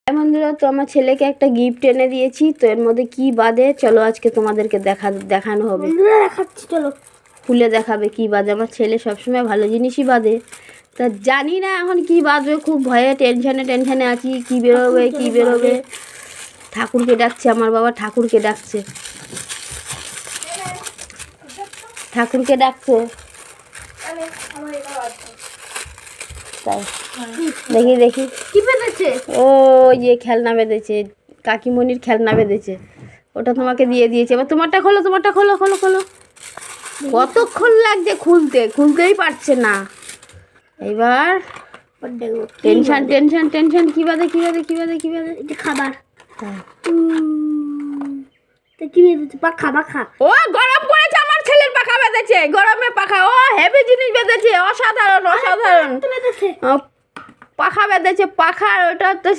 বন্ধুরা, তো আমার ছেলেকে একটা গিফট এনে দিয়েছি, তো এর মধ্যে কি বাঁধে চলো আজকে তোমাদেরকে দেখানো হবে। দেখাচ্ছি, চলো। খুলে দেখাবে কি বাঁধে। আমার ছেলে সবসময় ভালো জিনিসই বাঁধে, তা জানি না এখন কি বাঁধবে, খুব ভয়ে টেনশনে আছি, কি বেরোবে কি বেরোবে। ঠাকুরকে ডাকছে, আমার বাবা ঠাকুরকে ডাকছে, ঠাকুরকে ডাকছে। তাই দেখি দেখি কি বেঁধেছে? ও ইয়ে খেলনা বেঁধেছে, কাকিমণির খেলনা বেঁধেছে, ওটা তোমাকে দিয়ে দিয়েছে। এবার তোমারটা খোলো, তোমারটা খোলো খোলো খোলো। কতক্ষণ লাগছে খুলতেই পারছে না। এবার টেনশন কি বাদে খাবার কি বেঁধেছে? পাখা। ও গরম পড়েছে, আমার ছেলের পাখা বেঁধেছে, গরমে পাখা। ও হেভি জিনিস বেঁধেছে, অসাধারণ বেঁধেছে। পাখা বেঁধেছে, পাখা। ওটা তো